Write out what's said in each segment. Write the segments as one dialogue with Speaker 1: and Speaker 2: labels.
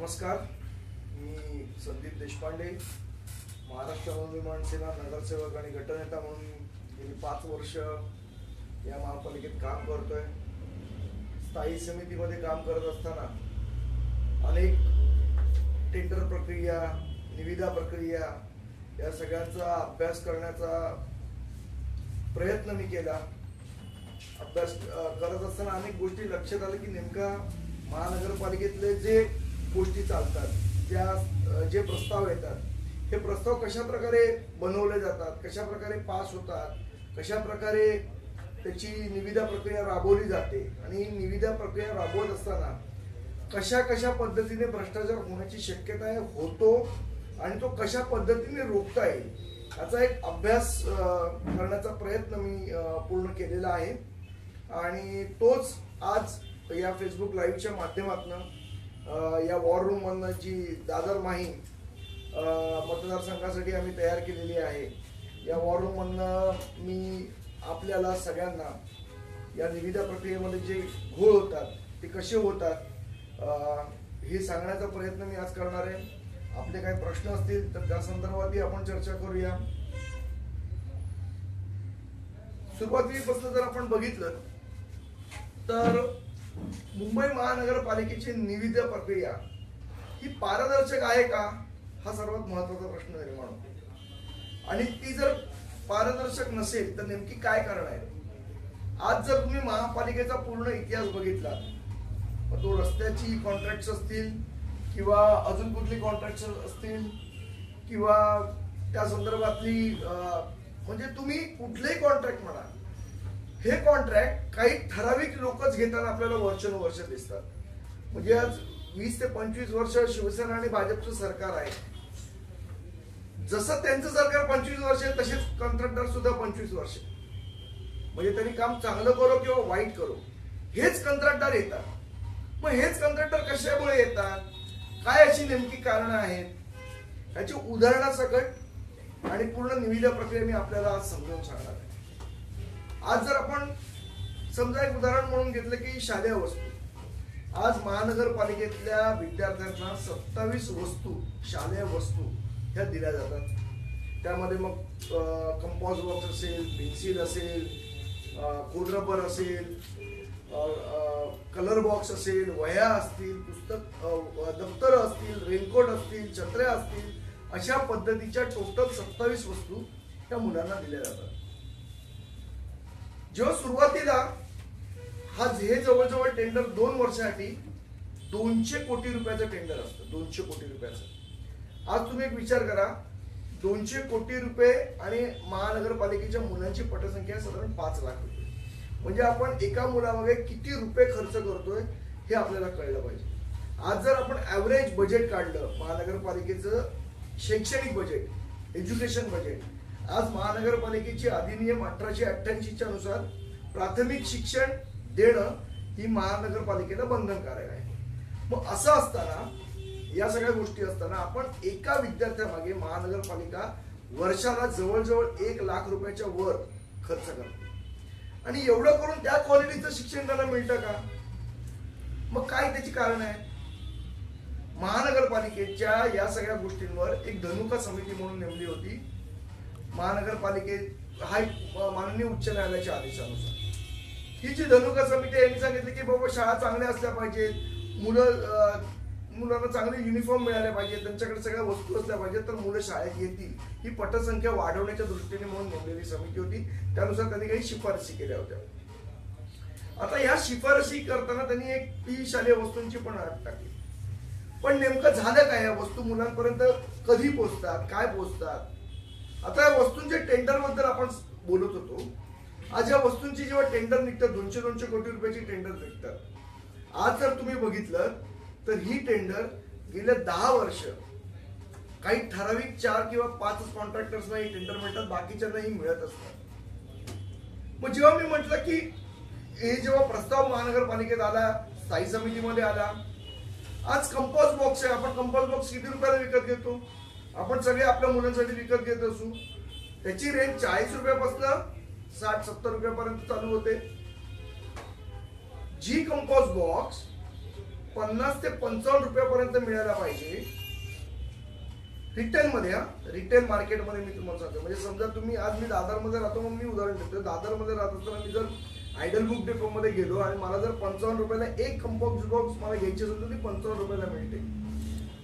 Speaker 1: नमस्कार, मी संदीप देशपांडे, महाराष्ट्र नवनिर्माण सेना नगरसेवक आणि गटनेता म्हणून गेली 5 वर्ष या महापालिकेत काम करतोय. स्थायी समितीमध्ये काम करत असताना अनेक टेंडर प्रक्रिया, निविदा प्रक्रिया या सगळ्यांचा अभ्यास करण्याचा प्रयत्न मी केला. अभ्यास करत असताना अनेक गोष्टी लक्षात आल्या की नेमका महानगरपालिकेतले जे गोष्टी चालतात, जे प्रस्ताव येतात, हे प्रस्ताव कशा प्रकारे बनवले जातात, कशा प्रकारे पास होतात, कशा प्रकारे त्याची निविदा प्रक्रिया राबवली जाते आणि निविदा प्रक्रिया राबवत असताना कशा कशा पद्धतीने भ्रष्टाचार होण्याची शक्यता आहे, होतो आणि तो कशा पद्धतीने रोखता येईल याचा एक अभ्यास करण्याचा प्रयत्न मी पूर्ण केलेला आहे. आणि तोच आज या फेसबुक लाईव्हच्या माध्यमातून या वॉर रूम मधनं जी दादर माहीम मतदारसंघासाठी आम्ही तयार केलेली आहे, या वॉर रूम मधनं मी आपल्याला सगळ्यांना या निविदा प्रक्रियेमध्ये जे घोळ होतात ते कसे होतात हे सांगण्याचा प्रयत्न मी आज करणार आहे. आपले काही प्रश्न असतील तर त्या संदर्भातही आपण चर्चा करूया. सुरुवातीपासून जर आपण बघितलं तर मुंबई महानगरपालिकेची निविदा प्रक्रिया ही पारदर्शक आहे का, हा सर्वात महत्त्वाचा प्रश्न निर्माण होतो. आणि ती जर पारदर्शक नसेल तर नेमकी काय कारण आहे. आज जर तुम्ही महापालिकेचा पूर्ण इतिहास बघितला, तो रस्त्याची कॉन्ट्रॅक्ट्स असतील किंवा अजून कुठली कॉन्ट्रॅक्ट्स असतील किंवा त्या संदर्भातली म्हणजे तुम्ही कुठलेही कॉन्ट्रॅक्ट म्हणा, हे कॉन्ट्रॅक्ट काही ठराविक लोकच घेताना आपल्याला वर्षानुवर्ष दिसतात. म्हणजे आज 20 ते 25 वर्ष शिवसेना आणि भाजपचं सरकार आहे. जसं त्यांचं सरकार 25 वर्ष आहे तसेच कॉन्ट्रॅक्टर सुद्धा 25 वर्ष. म्हणजे त्यांनी काम चांगलं करो किंवा वाईट करो, हेच कंत्राटदार येतात. मग हेच कंत्राटदार कशामुळे येतात, काय अशी नेमकी कारणं आहेत, याची उदाहरणासकट आणि पूर्ण निविदा प्रक्रिया मी आपल्याला आज समजावून सांगणार आहे. आज जर आपण समजा एक उदाहरण म्हणून घेतलं की शालेय वस्तू, आज महानगरपालिकेतल्या विद्यार्थ्यांना 27 वस्तू, शालेय वस्तू ह्या दिल्या जातात. त्यामध्ये मग कंपॉस बॉक्स असेल, पेन्सिल असेल, खोडरबर असेल, कलर बॉक्स असेल, वह्या असतील, पुस्तक दप्तर असतील, रेनकोट असतील, छत्र्या असतील, अशा पद्धतीच्या टोटल 27 वस्तू त्या मुलांना दिल्या जातात. जेव्हा सुरुवातीला हे जवळजवळ टेंडर 2 वर्षासाठी 200 कोटी रुपयाचं टेंडर असतं. 200 कोटी रुपयाचं. आज तुम्ही एक विचार करा, 200 कोटी रुपये आणि महानगरपालिकेच्या मुलांची पटसंख्या साधारण 5 लाख रुपये. म्हणजे आपण एका मुलामागे किती रुपये खर्च करतोय हे आपल्याला कळलं पाहिजे. आज जर आपण ऍव्हरेज बजेट काढलं महानगरपालिकेचं, शैक्षणिक बजेट, एज्युकेशन बजेट, आज महानगरपालिकेची अधिनियम 1888च्या नुसार प्राथमिक शिक्षण देणं ही महानगरपालिकेला बंधनकारक आहे. मग असं असताना, या सगळ्या गोष्टी असताना आपण एका विद्यार्थ्यामागे महानगरपालिका वर्षाला जवळजवळ 1 लाख रुपयाच्या वर खर्च करते. आणि एवढं करून त्या क्वालिटीचं शिक्षण त्यांना मिळतं का? मग काय त्याची कारण आहे? महानगरपालिकेच्या या सगळ्या गोष्टींवर एक धनुका समिती म्हणून नेमली होती. महानगरपालिकेत माननीय उच्च न्यायालयाच्या आदेशानुसार ही जी धनुका समिती यांनी सांगितलं की बाबा शाळा चांगल्या असल्या पाहिजेत, मुलांना चांगले युनिफॉर्म मिळाले पाहिजे, त्यांच्याकडे सगळ्या वस्तू असल्या पाहिजेत तर मुलं शाळेत येतील. ही पटसंख्या वाढवण्याच्या दृष्टीने म्हणून नेमलेली समिती होती. त्यानुसार त्यांनी काही शिफारसी केल्या होत्या. आता या शिफारसी करताना त्यांनी एक ती शालेय वस्तूंची पण अट टाकली. पण नेमकं झालं काय? या वस्तू मुलांपर्यंत कधी पोहोचतात, काय पोहोचतात? आता या वस्तूंच्या टेंडर बद्दल आपण बोलत होतो. आज या वस्तूंची जेव्हा टेंडर निघतात, 200 कोटी रुपयाची टेंडर निघतात. आज जर तुम्ही बघितलं तर ही टेंडर गेल्या 10 वर्ष काही ठराविक 4 किंवा 5 कॉन्ट्रॅक्टर्सना ही टेंडर मिळतात, बाकीच्यांनाही मिळत असतात. मग जेव्हा मी म्हटलं की हे जेव्हा प्रस्ताव महानगरपालिकेत आला, स्थायी समितीमध्ये आला, आज कंपॉस बॉक्स आहे. आपण कंपॉस बॉक्स किती रुपयाला विकत घेतो? आपण सगळे आपल्या मुलांसाठी विकत घेत असू. त्याची रेंज 40 रुपयापासून 60-70 रुपयापर्यंत चालू होते. जी कंपॉस बॉक्स 50 ते 55 रुपयापर्यंत मिळायला पाहिजे रिटेलमध्ये. रिटेल मार्केटमध्ये मी तुम्हाला सांगतो. म्हणजे समजा तुम्ही आज मी दादरमध्ये राहतो म्हणून मी उदाहरण देतो. दादरमध्ये राहत असताना मी जर आयडल बुक डेपोमध्ये गेलो आणि मला जर 55 रुपयाला एक कंपास बॉक्स मला घ्यायची असेल तर ती 55 रुपयाला मिळते.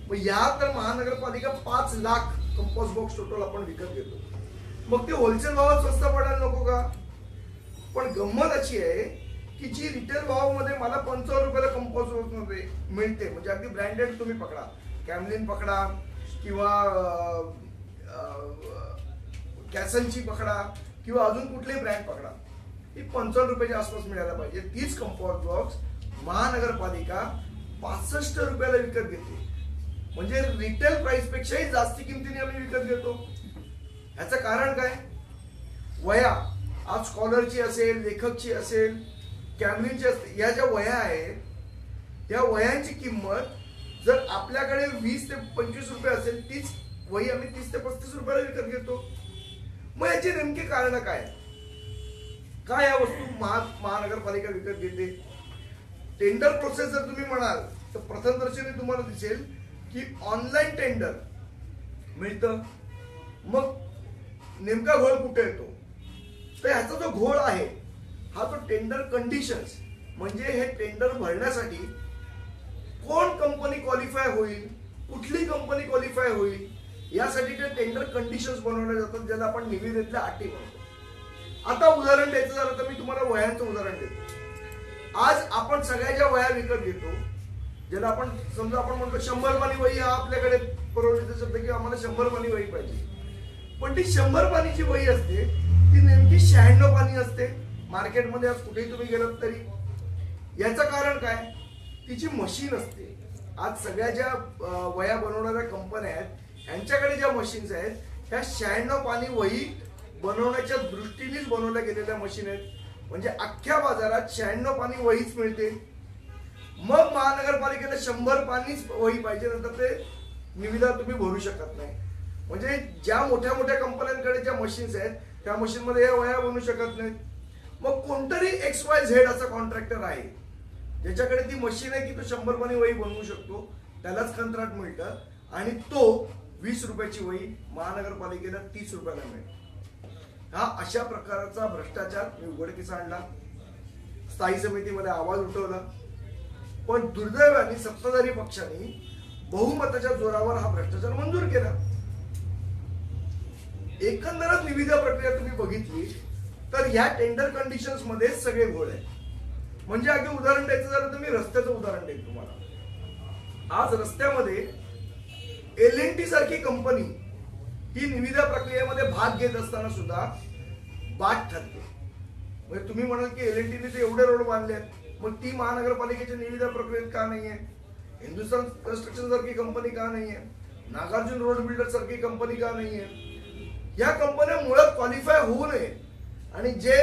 Speaker 1: मग या तर महानगरपालिका 5 लाख कंपास बॉक्स टोटल आपण विकत घेतो. मग ते होलसेल भावात स्वस्त पडायला नको का? पण गंमत अशी आहे की जी रिटेल भावामध्ये मला 55 रुपयाला कंपास बॉक्स मध्ये मिळते, म्हणजे अगदी ब्रँडेड तुम्ही पकडा, कॅमलिन पकडा किंवा कॅसनची पकडा किंवा अजून कुठलेही ब्रँड पकडा, ही 55 रुपयाच्या आसपास मिळायला पाहिजे. तीच कंपास बॉक्स महानगरपालिका 65 रुपयाला विकत घेते. म्हणजे रिटेल प्राइस पेक्षाही जास्त किमतीने आम्ही विकत घेतो. ह्याचं कारण काय? वया. आज स्कॉलरची असेल, लेखकची असेल, कॅमलिनची असेल, या ज्या वया आहेत या वयांची किंमत जर आपल्याकडे 20 ते 25 रुपये असेल, तीच वही आम्ही 30 ते 35 रुपयाला विकत घेतो. मग याची नेमकी कारण काय? काय या वस्तू महानगरपालिका विकत घेते? टेंडर प्रोसेस जर तुम्ही म्हणाल तर प्रथमदर्शनी तुम्हाला दिसेल की ऑनलाईन टेंडर मिळतं. मग नेमका घोळ कुठे येतो? तर ह्याचा जो घोळ आहे हा तो टेंडर कंडिशन्स, म्हणजे हे टेंडर भरण्यासाठी कोण कंपनी क्वालिफाय होईल, कुठली कंपनी क्वालिफाय होईल, यासाठी ते टेंडर कंडिशन्स बनवले जातात, ज्याला आपण निविदेतल्या अटी म्हणतो. आता उदाहरण द्यायचं झालं तर मी तुम्हाला वह्यांचं उदाहरण देतो. आज आपण सगळ्या ज्या वह्या विकत घेतो, ज्याला आपण समजा आपण म्हणतो 100 पानी वही हा आपल्याकडे परवडीचा शब्द की आम्हाला 100 पानी वही पाहिजे, पण ती 100 पानीची वही असते ती नेमकी 96 पानी असते मार्केटमध्ये. आज कुठेही तुम्ही गेलात तरी याचं कारण काय? तिची मशीन असते. आज सगळ्या ज्या वह्या बनवणाऱ्या कंपन्या आहेत यांच्याकडे ज्या मशीन्स आहेत ह्या 96 पानी वही बनवण्याच्या दृष्टीनेच बनवल्या गेलेल्या मशीन आहेत. म्हणजे अख्ख्या बाजारात 96 पानी वहीच मिळते. मग महानगरपालिकेला 100 पानीच वही पाहिजे, नंतर ते निविदा तुम्ही भरू शकत नाही. म्हणजे ज्या मोठ्या मोठ्या कंपन्यांकडे ज्या मशीन्स आहेत त्या मशीन मध्ये या वह्या बनवू शकत नाहीत. मग कोणतरी XYZ असा कॉन्ट्रॅक्टर आहे ज्याच्याकडे ती मशीन आहे की तो 100 पानी वही बनवू शकतो, त्यालाच कंत्राट मिळतं आणि तो 20 रुपयाची वही महानगरपालिकेला 30 रुपयाला मिळते. हा अशा प्रकारचा भ्रष्टाचार मी उघडकीस आणला, स्थायी समितीमध्ये आवाज उठवला, पण दुर्दैवाने सत्ताधारी पक्षांनी बहुमताच्या जोरावर हा भ्रष्टाचार मंजूर केला. एकंदरच निविदा प्रक्रिया तुम्ही बघितली तर ह्या टेंडर कंडिशन्स मध्ये सगळे घोळ आहे. म्हणजे अगदी उदाहरण द्यायचं झालं तर मी रस्त्याचं उदाहरण देईन तुम्हाला. आज रस्त्यामध्ये L&T सारखी कंपनी ही निविदा प्रक्रियेमध्ये भाग घेत असताना सुद्धा बाद ठरते. म्हणजे तुम्ही म्हणाल की L&T ने ते एवढे रोड बांधले आहेत, मग ती महानगरपालिकेच्या निविदा प्रक्रियेत का नाहीये? हिंदुस्थान कन्स्ट्रक्शन सारखी कंपनी का नाहीये? नागार्जुन रोड बिल्डर सारखी कंपनी का नाहीये? या कंपन्या मुळात क्वालिफाय होऊ नये आणि जे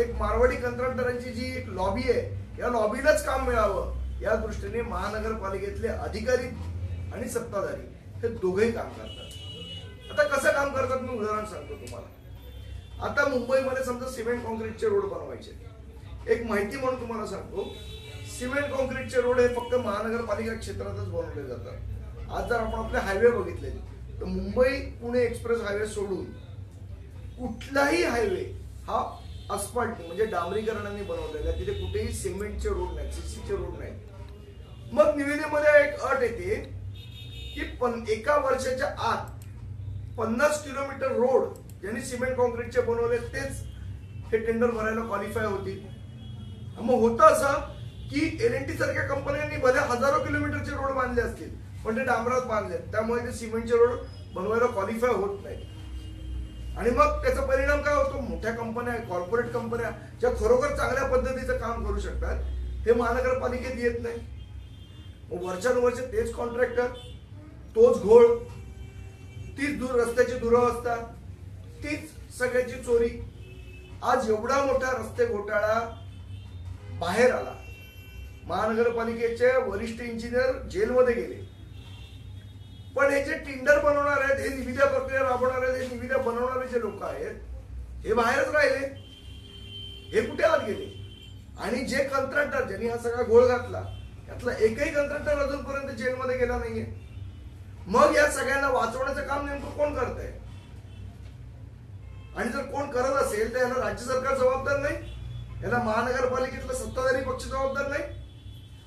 Speaker 1: एक मारवाडी कंत्राटदारांची जी एक लॉबी आहे या लॉबीलाच काम मिळावं या दृष्टीने महानगरपालिकेतले अधिकारी आणि सत्ताधारी हे दोघेही काम करतात. आता कसं काम करतात मी उदाहरण सांगतो तुम्हाला. आता मुंबईमध्ये समजा सिमेंट कॉन्क्रीटचे रोड बनवायचे, एक माहिती म्हणून तुम्हाला सांगतो, सिमेंट कॉन्क्रीटचे रोड हे फक्त महानगरपालिका क्षेत्रातच बनवले जातात. आज जर आपण आपले हायवे बघितले तर मुंबई पुणे एक्सप्रेस हायवे सोडून कुठलाही हायवे हा अस्फाल्ट म्हणजे डांबरीकरणाने बनवलेला आहे, तिथे कुठेही सिमेंटचे रोड नाही, सीसीचे रोड नाही. मग निविदेमध्ये एक अट येते की एका वर्षाच्या आत 50 किलोमीटर रोड ज्यांनी सिमेंट कॉन्क्रीटचे बनवले तेच हे टेंडर भरायला क्वालिफाय होतील. मग होतं असं की L&T सारख्या कंपन्यांनी भले हजारो किलोमीटरचे रोड बांधले असतील पण ते डांबरात बांधले, त्यामुळे ते सिमेंटचे रोड बनवायला क्वालिफाय होत नाही. आणि मग त्याचा परिणाम काय होतो? मोठ्या कंपन्या, कॉर्पोरेट कंपन्या ज्या खरोखर चांगल्या पद्धतीचं काम करू शकतात ते महानगरपालिकेत येत नाही. मग वर्षानुवर्ष तेच कॉन्ट्रॅक्टर, तोच घोळ, तीच रस्त्याची दुरावस्था, तीच सगळ्याची चोरी. आज एवढा मोठा रस्ते घोटाळा बाहेर आला, महानगरपालिकेचे वरिष्ठ इंजिनियर जेलमध्ये गेले, पण हे जे टेंडर बनवणार आहेत, हे निविदा प्रक्रिया राबवणार आहेत, हे निविदा बनवणारे जे लोक आहेत हे बाहेरच राहिले, हे कुठे आत गेले? आणि जे कंत्राटदार ज्यांनी हा सगळा घोळ घातला यातला एकही कंत्राटदार अजूनपर्यंत जेलमध्ये गेला नाहीये. मग या सगळ्यांना वाचवण्याचं काम नेमकं कोण करत आहे? आणि जर कोण करत असेल तर याला राज्य सरकार जबाबदार नाही, याला महानगरपालिकेतला सत्ताधारी पक्ष जबाबदार नाही.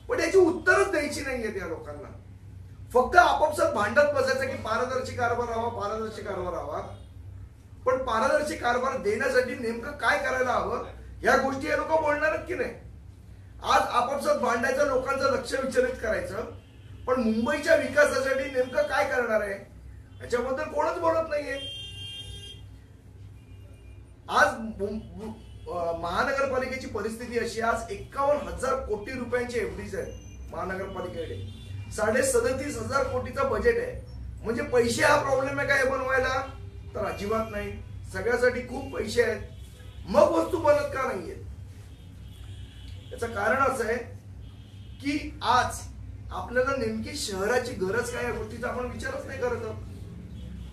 Speaker 1: पण याची उत्तरच द्यायची नाहीये या लोकांना. फक्त आपापसात भांडत बसायचं की पारदर्शी कारभार हवा, पारदर्शी कारभार हवा. पण पारदर्शी कारभार देण्यासाठी नेमकं काय करायला हवं या गोष्टी हे लोक बोलणार की नाही. आज आपापसात भांडायचं, लोकांचं लक्ष विचलित करायचं, पण मुंबईच्या विकासासाठी नेमकं काय करणार आहे याच्याबद्दल कोणच बोलत नाहीये. आज महानगरपालिकेची परिस्थिती अशी, आज 51,000 कोटी रुपयांची एफडीज आहेत महानगरपालिकेकडे. 37,500 कोटीचा बजेट आहे. म्हणजे पैसे हा प्रॉब्लेम आहे काय बनवायला? तर अजिबात नाही. सगळ्यासाठी खूप पैसे आहेत, मग वस्तू बनत का नाहीये? याचं कारण असं आहे की आज आपल्याला नेमकी शहराची गरज काय या गोष्टीचा आपण विचारच नाही करत.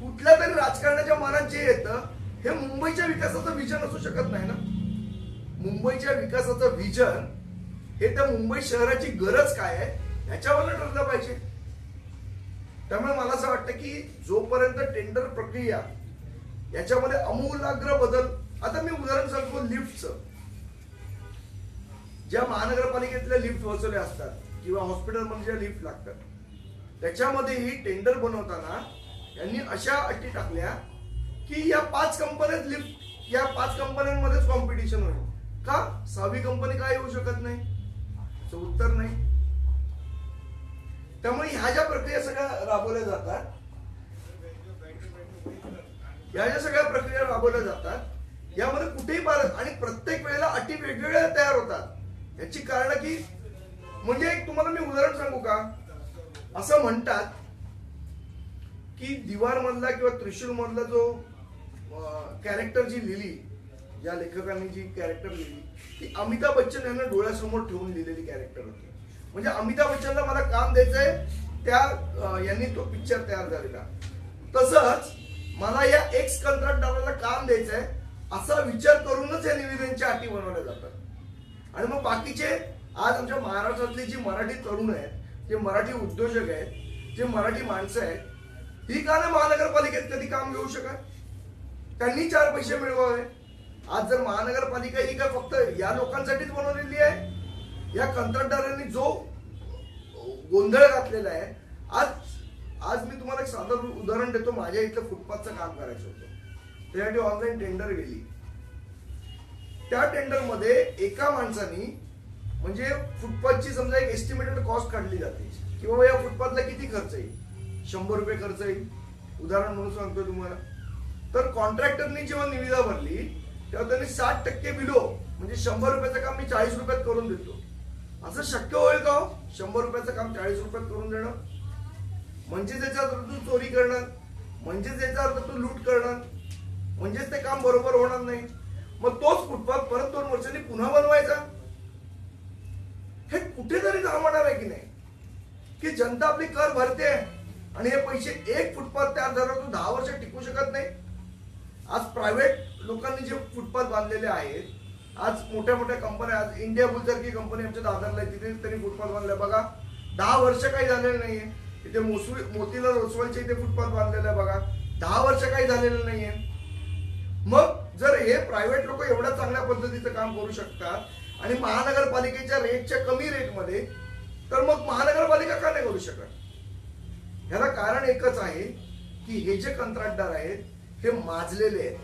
Speaker 1: कुठल्या तरी राजकारणाच्या मनात जे येतं हे मुंबईच्या विकासाचं विजन असू शकत नाही ना. मुंबईच्या विकासाचं विजन हे त्या मुंबई शहराची गरज काय आहे ह्याच्यावर ठरलं पाहिजे. त्यामुळे मला असं वाटतं की जोपर्यंत टेंडर प्रक्रिया याच्यामध्ये आमूलाग्र बदल, आता मी उदाहरण सांगतो लिफ्टचं. ज्या महानगरपालिकेतल्या लिफ्ट बसवल्या असतात किंवा हॉस्पिटलमध्ये ज्या लिफ्ट लागतात त्याच्यामध्येही टेंडर बनवताना यांनी अशा अटी टाकल्या की या 5 कंपन्यात लिफ्ट, या 5 कंपन्यांमध्येच कॉम्पिटिशन होईल. का 6वी कंपनी काय येऊ शकत नाही? याचं उत्तर नाही. त्यामुळे ह्या ज्या प्रक्रिया सगळ्या राबवल्या जातात, या ज्या सगळ्या प्रक्रिया राबवल्या जातात यामध्ये कुठेही भारत, आणि प्रत्येक वेळेला अटी वेगवेगळ्या तयार होतात. याची कारण की म्हणजे एक तुम्हाला मी उदाहरण सांगू का? असं म्हणतात की दिवार मधला किंवा त्रिशूल मधला जो कॅरेक्टर जी लिहिली, ज्या लेखकांनी जी कॅरेक्टर लिहिली ती अमिताभ बच्चन यांना डोळ्यासमोर ठेवून लिहिलेली कॅरेक्टर होती. म्हणजे अमिताभ बच्चनला मला काम द्यायचंय, त्या यांनी तो पिक्चर तयार झालेला. तसंच मला या एक्स कंत्राटदाराला काम द्यायचंय असा विचार करूनच या निवेदनच्या अटी बनवल्या जातात. आणि मग बाकीचे आज आमच्या महाराष्ट्रातली जी मराठी तरुण आहेत, जे मराठी उद्योजक आहेत, जे मराठी माणसं आहेत, ही का नाही महानगरपालिकेत कधी काम घेऊ शकत? त्यांनी 4 पैसे मिळवावे. आज जर महानगरपालिका ही का फक्त या लोकांसाठीच बनवलेली आहे? या कंत्राटदारांनी जो गोंधळ घातलेला आहे. आज मी तुम्हाला एक साधं उदाहरण देतो. माझ्या इथलं फुटपाथचं काम करायचं होतं, त्यासाठी ऑनलाईन टेंडर गेली. त्या टेंडर मध्ये एका माणसानी म्हणजे फुटपाथची समजा एक एस्टिमेटेड कॉस्ट काढली जाते की बाबा या फुटपाथला किती खर्च येईल, 100 रुपये खर्च येईल, उदाहरण म्हणून सांगतोय तुम्हाला. तर कॉन्ट्रॅक्टरनी जेव्हा निविदा भरली तेव्हा त्यांनी 60% बिलो, म्हणजे 100 रुपयाचं काम मी 40 रुपयात करून देतो. असं शक्य होईल का? 100 रुपयाचं काम 40 रुपयात करून देणं म्हणजे त्याचा अर्थ तू चोरी करणार, म्हणजे त्याचा अर्थ तू लूट करणार, म्हणजेच ते काम बरोबर होणार नाही. मग तोच फुटपाथ परत 2 वर्षांनी पुन्हा बनवायचा. हे कुठेतरी थांबणार आहे की नाही? की जनता आपली कर भरते आणि हे पैसे, एक फुटपाथ तयार झाला तो 10 वर्ष टिकू शकत नाही. आज प्रायव्हेट लोकांनी जे फुटपाथ बांधलेले आहेत, आज मोठ्या मोठ्या कंपन्या, आज इंडिया बुल सारखी कंपनी आमच्या दादरला आहे, तिथे त्यांनी फुटपाथ बांधले बघा. 10 वर्ष काही झालेलं नाहीये. इथे मोतीलाल ओसवालच्या इथे फुटपाथ बांधलेला आहे बघा, 10 वर्ष काही झालेलं नाहीये. मग जर हे प्रायव्हेट लोक एवढ्या चांगल्या पद्धतीचं काम करू शकतात आणि महानगरपालिकेच्या रेटच्या कमी रेटमध्ये, तर मग महानगरपालिका का नाही करू शकत? ह्याला कारण एकच आहे की हे जे कंत्राटदार आहेत हे माजलेले आहेत.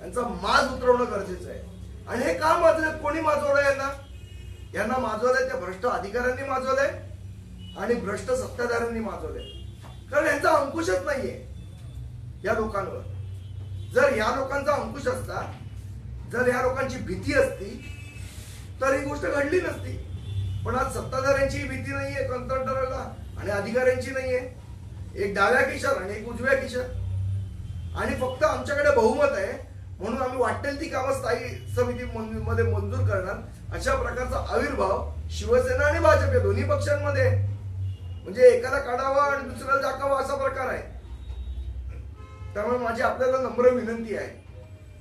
Speaker 1: यांचा माज उतरवणं गरजेचं आहे. आणि हे का माजलेत? कोणी माजवलंय यांना? यांना माजवलंय त्या भ्रष्ट अधिकाऱ्यांनी माजवलंय आणि भ्रष्ट सत्ताधाऱ्यांनी माजवलंय. कारण यांचा अंकुशच नाहीये या लोकांवर. जर या लोकांचा अंकुश असता, जर या लोकांची भीती असती तर ही गोष्ट घडली नसती. पण आज सत्ताधाऱ्यांची भीती नाहीये कंत्राटदाराला आणि अधिकाऱ्यांची नाहीये. एक डाव्या खिशात आणि एक उजव्या खिशात. आणि फक्त आमच्याकडे बहुमत आहे म्हणून आम्ही वाटेल ती कामं स्थायी समितीमध्ये मंजूर करणार, अशा प्रकारचा आविर्भाव शिवसेना आणि भाजप या दोन्ही पक्षांमध्ये. म्हणजे एकाला काढावा आणि दुसऱ्याला दाखवावा असा प्रकार आहे. त्यामुळे माझी आपल्याला नम्र विनंती आहे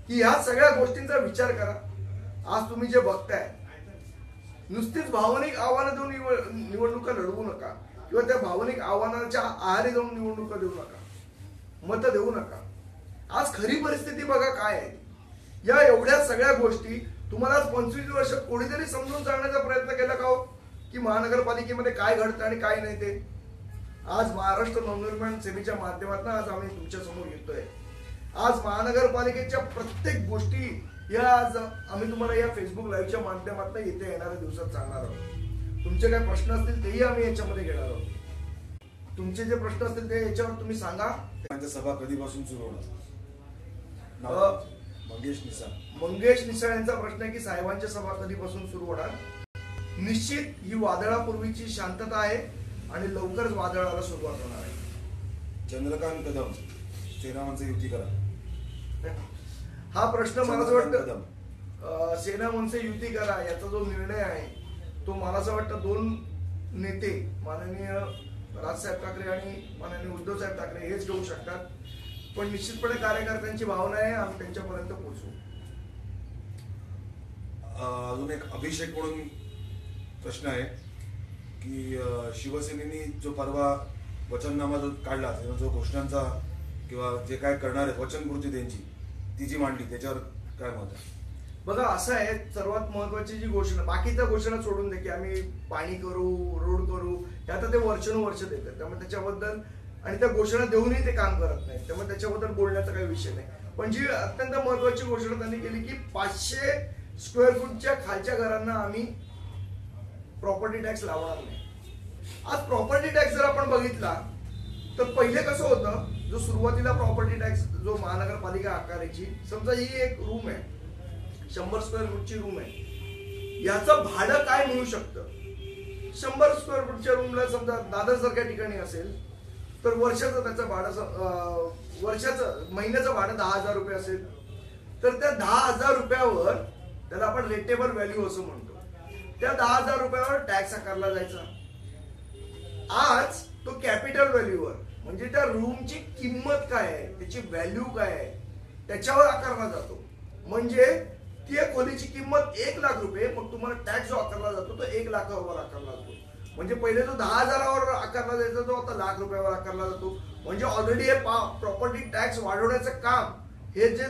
Speaker 1: की ह्या सगळ्या गोष्टींचा विचार करा. आज तुम्ही जे बघताय नुसतीच भावनिक आव्हानं देऊन निवडणुका लढवू नका किंवा त्या भावनिक आव्हानाच्या आहारी जाऊन निवडणुका देऊ नका, मतं देऊ नका. आज खरी परिस्थिती बघा काय आहे. या एवढ्या सगळ्या गोष्टी तुम्हाला 25 वर्षात कोणीतरी समजून सांगण्याचा प्रयत्न केला का हो, की महानगरपालिकेमध्ये काय घडतं आणि काय नाही ते. आज महाराष्ट्र नवनिर्माण सेनेच्या माध्यमातून आज आम्ही तुमच्या समोर येतोय. आज महानगरपालिकेच्या प्रत्येक गोष्टी या आज आम्ही तुम्हाला या फेसबुक लाईव्हच्या माध्यमातून येत्या येणाऱ्या दिवसात सांगणार आहोत. तुमचे काही प्रश्न असतील तेही आम्ही याच्यामध्ये घेणार आहोत. तुमचे जे प्रश्न असतील ते याच्यावर तुम्ही सांगा.
Speaker 2: सभा कधीपासून सुरू होणार?
Speaker 1: मंगेश निसाळ यांचा प्रश्न आहे की साहेबांच्या सभा कधीपासून सुरू होणार. निश्चित ही वादळापूर्वीची शांतता आहे आणि लवकरच वादळाला सुरुवात होणार आहे.
Speaker 2: चंद्रकांत कदम सेना मनसे युती करा,
Speaker 1: हा प्रश्न मला असं वाटतं सेना मनसे युती करा याचा जो निर्णय आहे तो मला असं वाटतं दोन नेते माननीय राजसाहेब ठाकरे आणि माननीय उद्धवसाहेब ठाकरे हेच घेऊ शकतात. पण निश्चितपणे कार्यकर्त्यांची भावना आहे, आम्ही त्यांच्यापर्यंत पोहोचू.
Speaker 2: अजून एक अभिषेक म्हणून प्रश्न आहे की शिवसेनेनी जो परवा वचननामा जो काढला, जो घोषणांचा किंवा जे काय करणार आहे वचनपूर्ती त्यांची ती जी मांडली त्याच्यावर काय मत आहे?
Speaker 1: बघा असं आहे, सर्वात महत्वाची जी घोषणा, बाकीच्या घोषणा सोडून दे की आम्ही पाणी करू, रोड करू, आता ते वर्षानुवर्ष देतात. त्यामुळे त्याच्याबद्दल आणि त्या घोषणा देऊनही ते काम करत नाही, त्यामुळे त्याच्याबद्दल बोलण्याचा काही विषय नाही. पण जी अत्यंत महत्वाची घोषणा त्यांनी केली की 500 स्क्वेअर फूटच्या खालच्या घरांना आम्ही प्रॉपर्टी टॅक्स लावणार नाही. आज प्रॉपर्टी टॅक्स जर आपण बघितला तर पहिले कसं होतं, जो सुरुवातीला प्रॉपर्टी टॅक्स जो महानगरपालिका आकारायची, समजा ही एक रूम आहे, 100 स्क्वेअर फूटची रूम आहे, याचं भाडं काय मिळू शकतं. 100 स्क्वेअर फूटच्या रूमला समजा दादर सारख्या ठिकाणी असेल तर वर्षाचं त्याचं भाडं, वर्षाचं महिन्याचं भाडं 10,000 रुपये असेल तर त्या 10,000 रुपयावर त्याला आपण रेटेबल व्हॅल्यू असं म्हणतो, त्या 10,000 रुपयावर टॅक्स आकारला जायचा. आज तो कॅपिटल व्हॅल्यूवर म्हणजे त्या रूमची किंमत काय आहे, त्याची व्हॅल्यू काय आहे त्याच्यावर आकारला जातो. म्हणजे ती खोलीची किंमत 1,00,000 रुपये, मग तुम्हाला टॅक्स जो आकारला जातो तो 1,00,000वर आकारला जातो. म्हणजे पहिले जो 10,000वर आकारला जायचा तो आता 1,00,000 रुपयावर आकारला जातो. म्हणजे ऑलरेडी हे प्रॉपर्टी टॅक्स वाढवण्याचं काम हे जे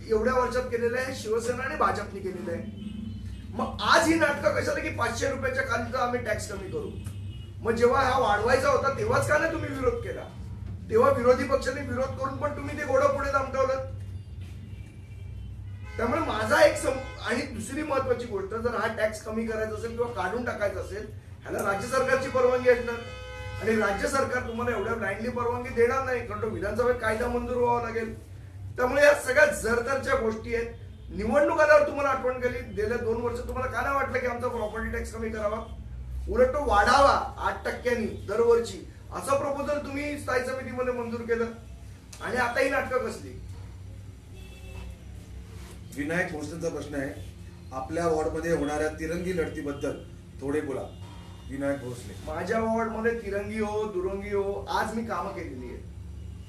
Speaker 1: एवढ्या वर्षात केलेलं आहे शिवसेना आणि भाजपने केलेलं आहे. मग आज ही नाटकं कशाला की 500 रुपयाच्या खालीचा आम्ही टॅक्स कमी करू. मग जेव्हा हा वाढवायचा होता तेव्हाच का नाही तुम्ही विरोध केला, तेव्हा विरोधी पक्षाने विरोध करून पण तुम्ही ते घोडं पुढे दामटवलं. त्यामुळे माझा एक आणि दुसरी महत्वाची गोष्ट, जर हा टॅक्स कमी करायचा असेल किंवा काढून टाकायचा असेल ह्याला राज्य सरकारची परवानगी असणार आणि राज्य सरकार तुम्हाला एवढ्या ब्लाइंडली परवानगी देणार नाही, कारण तो विधानसभेत कायदा मंजूर व्हावा लागेल. त्यामुळे या सगळ्या जरदरच्या गोष्टी आहेत. निवडणूक आल्यावर तुम्हाला आठवण केली, गेल्या 2 वर्ष तुम्हाला काय नाही वाटलं की आमचा प्रॉपर्टी टॅक्स कमी करावा, उलट तो वाढावा 8% दरवर्षी, असं प्रपोजल तुम्ही स्थायी समितीमध्ये मंजूर केलं आणि आता ही नाटकं कसली.
Speaker 2: विनायक भोसलेंचा प्रश्न आहे, आपल्या वॉर्डमध्ये होणाऱ्या तिरंगी लढतीबद्दल थोडे बोला. विनायक भोसले,
Speaker 1: माझ्या वॉर्डमध्ये तिरंगी हो दुरंगी हो, आज मी कामं केलेली आहेत.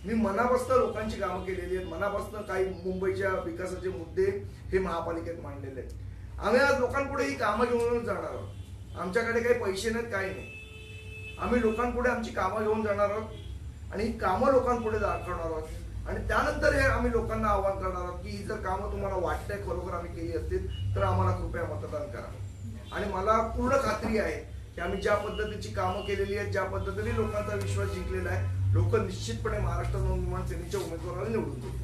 Speaker 1: मी मनापासून लोकांची कामं केलेली आहेत. मनापासून काही मुंबईच्या विकासाचे मुद्दे हे महापालिकेत मांडलेले आहेत. आम्ही आज लोकांपुढे ही कामं घेऊन जाणार आहोत. आमच्याकडे काही पैसे नाहीत, काही नाही. आम्ही लोकांपुढे आमची कामं घेऊन जाणार आहोत आणि ही कामं लोकांपुढे दाखवणार आहोत. आणि त्यानंतर हे आम्ही लोकांना आवाहन करणार आहोत की ही जर कामं तुम्हाला वाटतंय खरोखर आम्ही केली असतील तर आम्हाला कृपया मतदान करा. आणि मला पूर्ण खात्री आहे की आम्ही ज्या पद्धतीची कामं केलेली आहेत, ज्या पद्धतीने लोकांचा विश्वास जिंकलेला आहे, लोक निश्चितपणे महाराष्ट्र नवनिर्माण सेनेच्या उमेदवाराला निवडून देतील.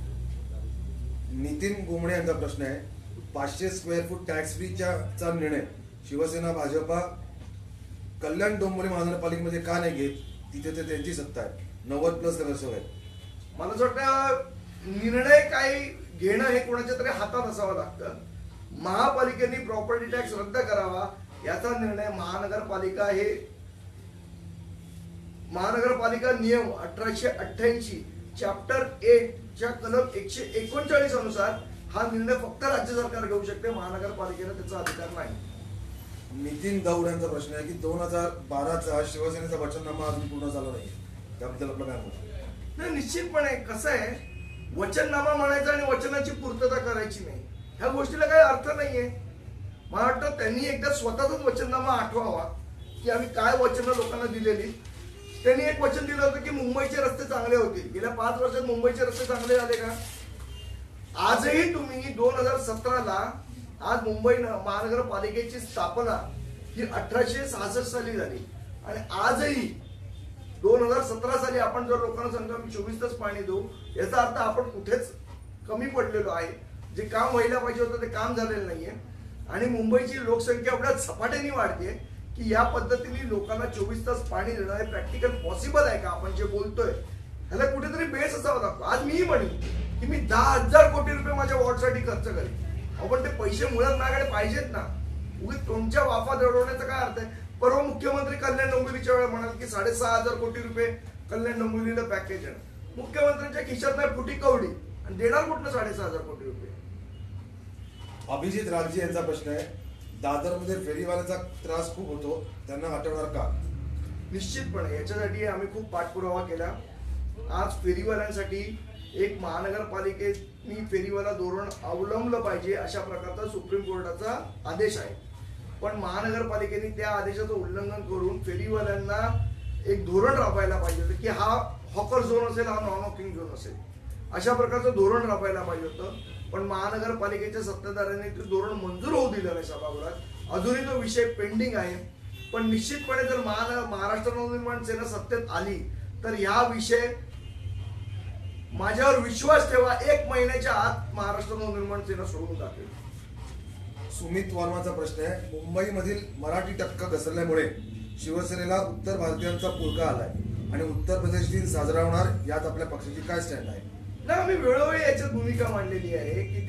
Speaker 2: नितीन गोमणे यांचा प्रश्न आहे, 500 स्क्वेअर फूट टॅक्स फ्रीचा निर्णय शिवसेना भाजपा कल्याण डोंबिवली महानगरपालिकेमध्ये का नाही घेत? तिथे ते त्यांची सत्ता आहे, 90+ नगरसेवक आहेत.
Speaker 1: मला असं वाटतं निर्णय काय घेणं हे कोणाच्या तरी हातात असावं लागतं. महापालिकेने प्रॉपर्टी टॅक्स रद्द करावा याचा निर्णय महानगरपालिका नियम 1888 चॅप्टर 8 च्या कलम 139 अनुसार हा निर्णय फक्त राज्य सरकार घेऊ शकते, महानगरपालिकेला त्याचा अधिकार नाही.
Speaker 2: नितीन दौड यांचा प्रश्न आहे की 2012चा शिवसेनेचा वचननामा अजून पूर्ण झाला नाही, त्याबद्दल आपलं काय मत?
Speaker 1: नाही, निश्चितपणे कसं आहे, वचननामा म्हणायचा आणि वचनाची पूर्तता करायची नाही, ह्या गोष्टीला काही अर्थ नाहीये. मला वाटतं त्यांनी एकदा स्वतःचाच वचननामा आठवावा की आम्ही काय वचनं लोकांना दिलेली. त्यांनी एक वचन दिलं होतं की मुंबईचे रस्ते चांगले होतील. गेल्या 5 वर्षात मुंबईचे रस्ते चांगले झाले का? आजही तुम्ही 2017ला आज मुंबई महानगरपालिकेची स्थापना ही 1866 साली झाली आणि आजही 2017 साली आपण जर लोकांना सांगतो आम्ही 24 तास पाणी देऊ, याचा अर्थ आपण कुठेच कमी पडलेलो आहे. जे काम व्हायला पाहिजे होतं ते काम झालेलं नाहीये आणि मुंबईची लोकसंख्या एवढ्या झपाट्याने वाढते की या पद्धतीने लोकांना 24 तास पाणी देणं हे प्रॅक्टिकल पॉसिबल आहे का? आपण जे बोलतोय ह्याला कुठेतरी बेस असावा लागतो. आज मीही म्हणेन की मी 10,000 कोटी रुपये माझ्या वॉर्डसाठी खर्च करेन. आपण ते पैसे मुळात माझ्याकडे पाहिजेत ना. उगीच तुमच्या वाफा दडवण्याचा काय अर्थ आहे? परवा मुख्यमंत्री कल्याण डोंबिवलीच्या वेळेला म्हणाल की 6,500 कोटी रुपये कल्याण डोंबिवलीला पॅकेज आहे. मुख्यमंत्र्यांच्या खिशात नाही फुटी कवडी आणि देणार कुठलं 6,500 कोटी रुपये?
Speaker 2: अभिजित रागजी यांचा प्रश्न आहे, दादरमध्ये फेरीवाल्याचा त्रास खूप होतो, त्यांना हटवणार का?
Speaker 1: निश्चितपणे याच्यासाठी आम्ही खूप पाठपुरावा केला. आज फेरीवाल्यांसाठी एक महानगरपालिकेनी फेरीवाला धोरण अवलंबलं पाहिजे अशा प्रकारचा सुप्रीम कोर्टाचा आदेश आहे. पण महानगरपालिकेने त्या आदेशाचं उल्लंघन करून फेरीवाल्यांना एक धोरण राबवायला पाहिजे होतं की हा हॉकर झोन असेल, हा नॉन हॉकिंग झोन असेल, अशा प्रकारचं धोरण राबवायला पाहिजे होतं. पण महानगरपालिकेच्या सत्ताधाऱ्यांनी ते धोरण मंजूर होऊ दिलं नाही सभागृहात. अजूनही तो विषय पेंडिंग आहे. पण निश्चितपणे जर महाराष्ट्र नवनिर्माण सेना सत्तेत आली तर ह्या विषय माझ्यावर विश्वास ठेवा, 1 महिन्याच्या आत महाराष्ट्र नवनिर्माण सेना सोडून टाकेल.
Speaker 2: सुमित वर्माचा प्रश्न आहे, मुंबईमधील मराठी टक्का घसरल्यामुळे शिवसेनेला उत्तर भारतीयांचा पुळका आलाय आणि उत्तर प्रदेश दिन साजरा होणार, यात आपल्या पक्षाची काय स्टँड आहे?
Speaker 1: ना आम्ही वेळोवेळी याच्यात भूमिका मांडलेली आहे की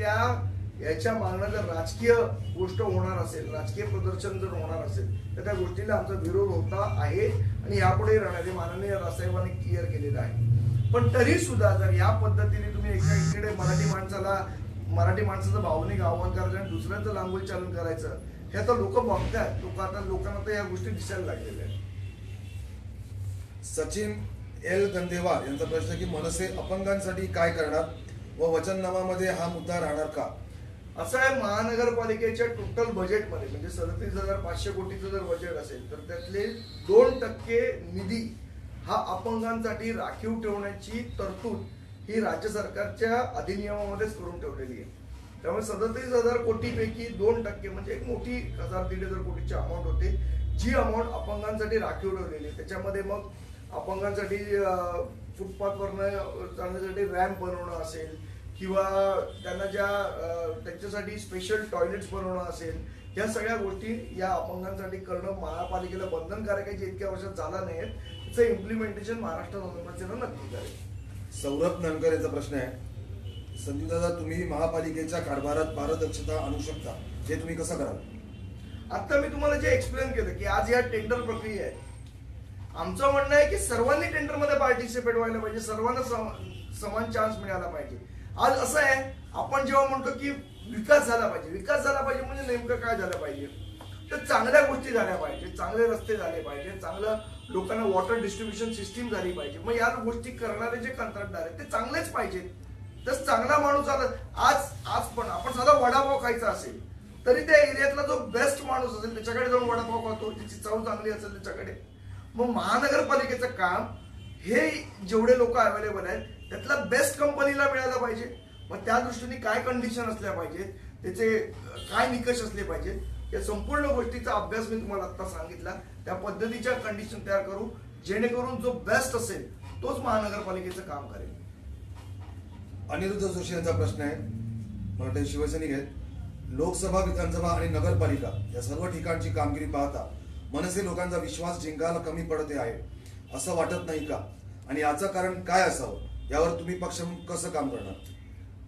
Speaker 1: याच्या मागणं जर राजकीय गोष्ट होणार असेल, राजकीय प्रदर्शन जर होणार असेल तर त्या गोष्टीला आमचा विरोध होता आहे आणि यापुढे राहणारे माननीय रासाहेबांनी क्लिअर केलेलं आहे. पण तरी सुद्धा जर या पद्धतीने तुम्ही एकीकडे मराठी माणसाचं भावनिक आव्हान करायचं आणि दुसऱ्यांचं लांबोल चालन करायचं, हे आता लोक बघतात. लोकांना तर या गोष्टी दिसायला लागलेल्या आहेत.
Speaker 2: सचिन एल गंदेवार यांचा प्रश्न की मनसे अपंगांसाठी काय करणार व वचननामामध्ये हा मुद्दा राहणार का?
Speaker 1: असं आहे, महानगरपालिकेच्या टोटल बजेटमध्ये म्हणजे 37,500 कोटीचं जर बजेट असेल तर त्यातले 2% निधी हा अपंगांसाठी राखीव ठेवण्याची तरतूद ही राज्य सरकारच्या अधिनियमामध्येच करून ठेवलेली आहे. त्यामुळे 37,000 कोटीपैकी 2% म्हणजे एक मोठी 1,000-1,500 कोटीची अमाऊंट होते, जी अमाऊंट अपंगांसाठी राखीव ठेवलेली आहे. त्याच्यामध्ये मग अपंगांसाठी फुटपाथवरनं जाण्यासाठी रॅम्प बनवणं असेल किंवा त्यांना त्यांच्यासाठी स्पेशल टॉयलेट्स बनवणं असेल, या सगळ्या गोष्टी या अपंगांसाठी करणं महापालिकेला बंधनकारक आहे, जे इतक्या वर्षात झाला नाही. त्याचं इम्प्लिमेंटेशन महाराष्ट्र नवनिर्माण सेना नक्की करेल.
Speaker 2: सौरभ नानकर यांचा प्रश्न आहे, संजू दादा तुम्ही महापालिकेच्या कारभारात पारदर्शकता आणू शकता, हे तुम्ही कसं कराल?
Speaker 1: आता मी तुम्हाला जे एक्सप्लेन केलं की आज या टेंडर प्रक्रिया आहे, आमचं म्हणणं आहे की सर्वांनी टेंडरमध्ये पार्टिसिपेट व्हायला पाहिजे, सर्वांना समान चान्स मिळाला पाहिजे. आज असं आहे, आपण जेव्हा म्हणतो की विकास झाला पाहिजे म्हणजे नेमकं काय झालं पाहिजे? तर चांगल्या गोष्टी झाल्या पाहिजे, चांगले रस्ते झाले पाहिजे, चांगलं लोकांना वॉटर डिस्ट्रीब्युशन सिस्टीम झाली पाहिजे. मग या गोष्टी करणारे जे कंत्राटदार आहेत ते चांगलेच पाहिजेत. तर चांगला माणूस आला, आज पण आपण साधा वडापाव खायचा असेल तरी त्या एरियातला जो बेस्ट माणूस असेल त्याच्याकडे जाऊन वडापाव खातो, ज्याची चव चांगली असेल त्याच्याकडे. मग महानगरपालिकेचं काम हे जेवढे लोक अवेलेबल आहेत त्यातला बेस्ट कंपनीला मिळालं पाहिजे. मग त्या दृष्टीने काय कंडिशन असल्या पाहिजेत, त्याचे काय निकष असले पाहिजेत, या संपूर्ण गोष्टीचा अभ्यास मी तुम्हाला आता सांगितला. त्या पद्धतीच्या कंडिशन तयार करू जेणेकरून जो बेस्ट असेल तोच महानगरपालिकेचं काम करेल.
Speaker 2: अनिरुद्ध जोशी यांचा प्रश्न आहे, मराठी शिवसैनिक आहेत, लोकसभा, विधानसभा आणि नगरपालिका या सर्व ठिकाणची कामगिरी पाहता मनसे लोकांचा विश्वास जिंकायला कमी पडते आहे असं वाटत नाही का? आणि याचं कारण काय असावं, यावर तुम्ही पक्ष कसं काम करणार?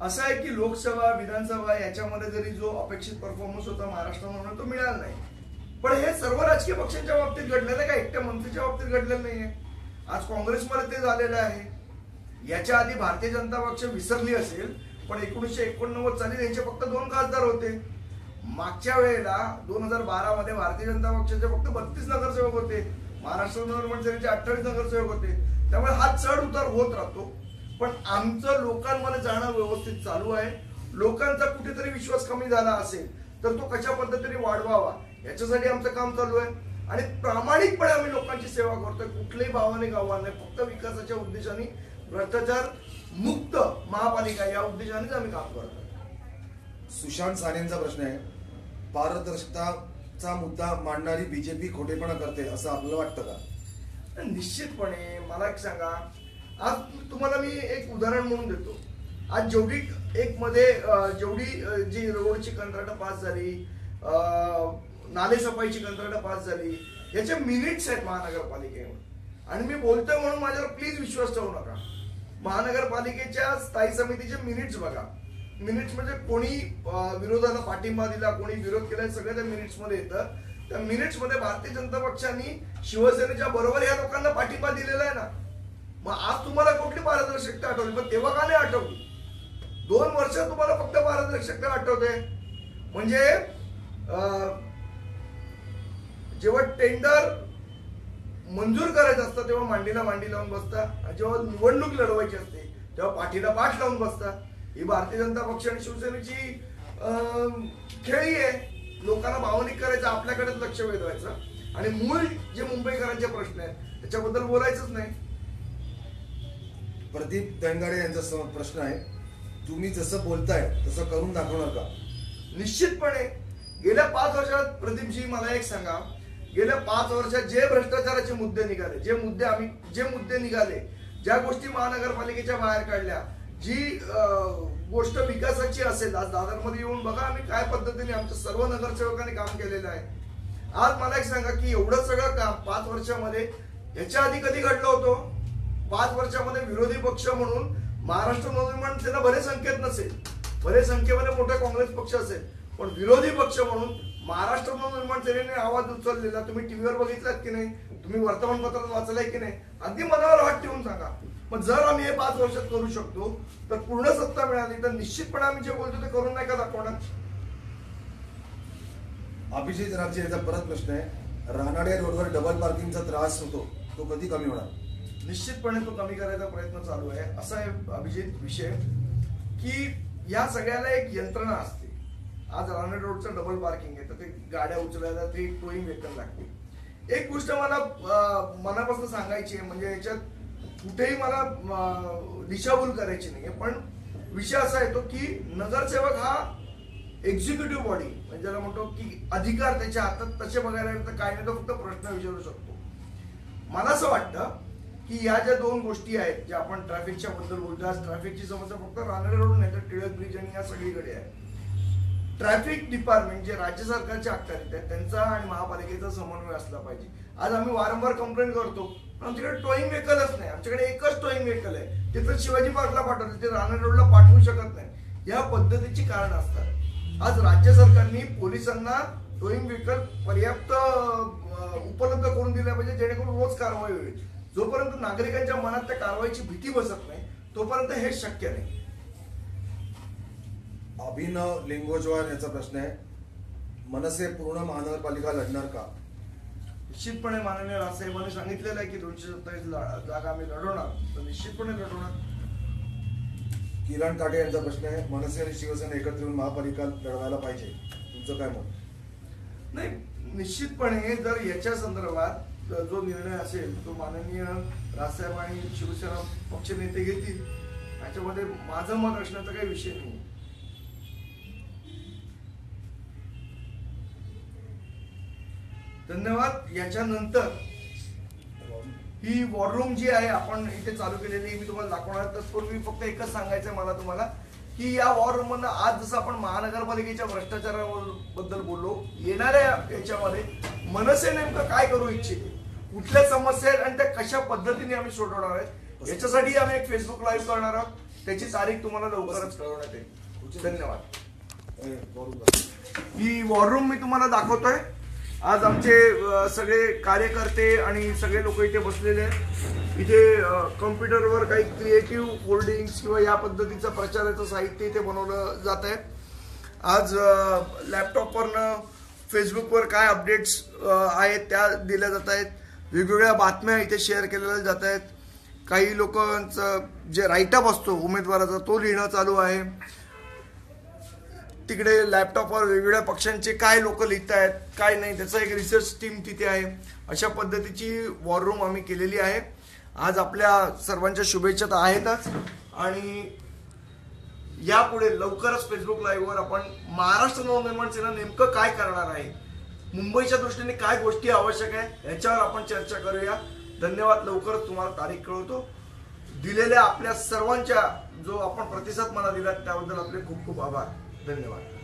Speaker 1: असं आहे की लोकसभा, विधानसभा याच्यामध्ये जरी जो अपेक्षित परफॉर्मन्स होता महाराष्ट्रामध्ये तो मिळाला नाही. पण हे सर्व राजकीय पक्षांच्या बाबतीत घडलेलं आहे, का एकट्या मंत्रीच्या बाबतीत घडलेलं नाहीये. आज काँग्रेसमध्ये ते झालेलं आहे. याच्या आधी भारतीय जनता पक्ष विसरली असेल पण 1989 साली त्यांचे फक्त 2 खासदार होते. मागच्या वेळेला 2012 मध्ये भारतीय जनता पक्षाचे फक्त 32 नगरसेवक होते, महाराष्ट्र नवनिर्माण सेनेचे 28 नगरसेवक होते. त्यामुळे हा चढ उतार होत राहतो. पण आमचं लोकांमध्ये जाणं व्यवस्थित चालू आहे. लोकांचा कुठेतरी विश्वास कमी झाला असेल तर तो कशा पद्धतीने वाढवावा याच्यासाठी आमचं काम चालू आहे. आणि प्रामाणिकपणे आम्ही लोकांची सेवा करतोय. कुठल्याही भावाने गावणार नाही. फक्त विकासाच्या उद्देशाने, भ्रष्टाचार मुक्त महापालिका या उद्देशानेच आम्ही काम करतोय.
Speaker 2: सुशांत सानेंचा प्रश्न आहे, पारदर्शकताचा मुद्दा मांडणारी बीजेपी खोटेपणा करते असं आपल्याला वाटतं का?
Speaker 1: निश्चितपणे. मला एक सांगा, आज तुम्हाला मी एक उदाहरण म्हणून देतो. आज जेवढी एक मध्ये जेवढी जी रोडची कंत्राटं पास झाली, नाले सफाईची कंत्राटं पास झाली, याचे मिनिट्स आहेत महानगरपालिकेवर. आणि मी बोलतोय म्हणून माझ्यावर प्लीज विश्वास ठेवू नका. महानगरपालिकेच्या स्थायी समितीचे मिनिट्स बघा. मिनिट्स म्हणजे कोणी विरोधाला पाठिंबा दिला, कोणी विरोध केला, सगळं त्या मिनिट्स मध्ये येतं. त्या मिनिट्स मध्ये भारतीय जनता पक्षाने शिवसेनेच्या बरोबर या लोकांना पाठिंबा दिलेला आहे ना. मग आज तुम्हाला कुठली पारदर्शकता आठवली, पण तेव्हा का नाही आठवली? 2 वर्ष तुम्हाला फक्त पारदर्शकता आठवते. म्हणजे जेव्हा टेंडर मंजूर करायचं असतं तेव्हा मांडीला मांडी लावून बसता, जेव्हा निवडणूक लढवायची असते तेव्हा पाठीला पाठ लावून बसता. ही भारतीय जनता पक्ष आणि शिवसेनेची खेळी आहे. लोकांना भावनिक करायचं, आपल्याकडेच लक्ष वेधवायचं आणि मूळ जे मुंबईकरांचे प्रश्न आहेत त्याच्याबद्दल बोलायचंच नाही.
Speaker 2: प्रदीप दंगाडे यांचा प्रश्न आहे, तुम्ही जसं बोलताय तसं करून दाखवणार का?
Speaker 1: निश्चितपणे. गेल्या 5 वर्षात प्रदीपजी मला एक सांगा, गेल्या 5 वर्षात जे भ्रष्टाचाराचे मुद्दे निघाले, जे मुद्दे निघाले, ज्या गोष्टी महानगरपालिकेच्या बाहेर काढल्या, जी गोष्ट विकासाची असेल, आज दादरमध्ये येऊन बघा आम्ही काय पद्धतीने आमच्या सर्व नगरसेवकांनी काम केलेलं आहे. आज मला एक सांगा की एवढं सगळं काम 5 वर्षामध्ये याच्या आधी कधी घडलं होतं? 5 वर्षामध्ये विरोधी पक्ष म्हणून महाराष्ट्र नवनिर्माण सेना भले संख्येत नसेल, भले संख्येमध्ये मोठा काँग्रेस पक्ष असेल, पण विरोधी पक्ष म्हणून महाराष्ट्र नवनिर्माण सेनेने आवाज उचललेला तुम्ही टीव्हीवर बघितलात की नाही? तुम्ही वर्तमानपत्रात वाचलाय की नाही? अगदी मनावर हात ठेवून सांगा. पण जर आम्ही हे 5 वर्षात करू शकतो तर पूर्ण सत्ता मिळाली तर निश्चितपणे आम्ही जे बोलतो ते करून नाही का दाखवणार.
Speaker 2: अभिजित राजे यांचा परत प्रश्न आहे, रानाडे रोडवर डबल पार्किंगचा त्रास होतो, तो कधी कमी होणार?
Speaker 1: निश्चितपणे तो कमी करायचा प्रयत्न चालू आहे. असा आहे अभिजित विषय की या सगळ्याला एक यंत्रणा असते. आज रानाडे रोडचं डबल पार्किंग आहे तर ते गाड्या उचलायला ते टोईंग व्हेकल लागते. एक गोष्ट मला मनापासून सांगायची आहे, म्हणजे याच्यात कुठेही मला दिशाभूल करायची नाहीये, पण विषय असा येतो की नगरसेवक हा एक्झिक्युटिव्ह बॉडी, म्हणजे ज्याला म्हणतो की अधिकार त्याच्या हातात, तसे बघायला गेलं तर काय नाही, तो फक्त प्रश्न विचारू शकतो. मला असं वाटतं की या ज्या 2 गोष्टी आहेत ज्या आपण ट्रॅफिकच्या बद्दल बोलतो, आज ट्रॅफिकची समस्या फक्त रानाडे रोड नाही तर टिळक ब्रिज आणि या सगळीकडे आहे. ट्रॅफिक डिपार्टमेंट जे राज्य सरकारच्या अखत्यारीत आहे त्यांचा आणि महापालिकेचा समन्वय असला पाहिजे. आज आम्ही वारंवार कंप्लेंट करतो, आमच्याकडे टोईंग व्हेकलच नाही. आमच्याकडे एकच टोईंग व्हेकल आहे, ते तर शिवाजी पार्कला पाठवलं, ते रानाडे रोडला पाठवू शकत नाही. या पद्धतीची कारण असतात. आज राज्य सरकारने पोलिसांना टोईंग व्हेकल पर्याप्त उपलब्ध करून दिल्या पाहिजे, जेणेकरून रोज कारवाई होईल. जोपर्यंत नागरिकांच्या मनात त्या कारवाईची भीती बसत नाही तोपर्यंत हे शक्य नाही.
Speaker 2: अभिनव लिंगोजवार याचा प्रश्न आहे, मनसे पूर्ण महानगरपालिका लढणार का?
Speaker 1: निश्चितपणे माननीय राजसाहेबांनी सांगितलेलं आहे की 227 जागा आम्ही लढवणार, तर निश्चितपणे लढवणार.
Speaker 2: किरण काटे यांचा प्रश्न आहे, मनसे आणि शिवसेना एकत्र येऊन महापालिका लढवायला पाहिजे, तुमचं काय मत?
Speaker 1: नाही, निश्चितपणे जर याच्या संदर्भात जो निर्णय असेल तो माननीय राजसाहेब आणि शिवसेना पक्ष नेते घेतील, याच्यामध्ये माझं मत असण्याचा काही विषय नाही. धन्यवाद. याच्यानंतर ही वॉर रूम जी आहे आपण इथे चालू केलेली मी तुम्हाला दाखवणार. तत्पूर्वी फक्त एकच सांगायचं आहे मला तुम्हाला की या वॉर रूम मधनं आज जसं आपण महानगरपालिकेच्या भ्रष्टाचाराबद्दल बोललो, येणाऱ्या याच्यामध्ये मनसे नेमकं काय करू इच्छिते, कुठल्या समस्या आहेत आणि त्या कशा पद्धतीने आम्ही सोडवणार आहेत, याच्यासाठी आम्ही एक फेसबुक लाईव्ह करणार आहोत. त्याची तारीख तुम्हाला लवकरच कळवण्यात येईल. धन्यवाद. ही वॉर रूम मी तुम्हाला दाखवतोय. आज आमचे सगळे कार्यकर्ते आणि सगळे लोक इथे बसलेले आहेत. इथे कम्प्युटरवर काही क्रिएटिव्ह होल्डिंग्स किंवा या पद्धतीचं प्रचाराचं साहित्य इथे बनवलं जात आहे. आज लॅपटॉपवरनं फेसबुकवर काय अपडेट्स आहेत त्या दिल्या जात आहेत. वेगवेगळ्या बातम्या इथे शेअर केलेल्या जात आहेत. काही लोकांचं जे राईटअप असतो उमेदवाराचा तो लिहिणं चालू आहे. तिकडे लॅपटॉपवर वेगवेगळ्या पक्षांचे काय लोक लिहित आहेत काय नाही त्याचा एक रिसर्च टीम तिथे आहे. अशा पद्धतीची वॉर रूम आम्ही केलेली आहे. आज आपल्या सर्वांच्या शुभेच्छा तर आहेतच आणि यापुढे लवकरच फेसबुक लाईव्हवर आपण महाराष्ट्र नवनिर्माण सेना नेमकं काय करणार आहे, मुंबईच्या दृष्टीने काय गोष्टी आवश्यक आहे याच्यावर आपण चर्चा करूया. धन्यवाद. लवकरच तुम्हाला तारीख कळवतो. दिलेल्या आपल्या सर्वांच्या जो आपण प्रतिसाद मला दिला त्याबद्दल आपले खूप खूप आभार. धन्यवाद.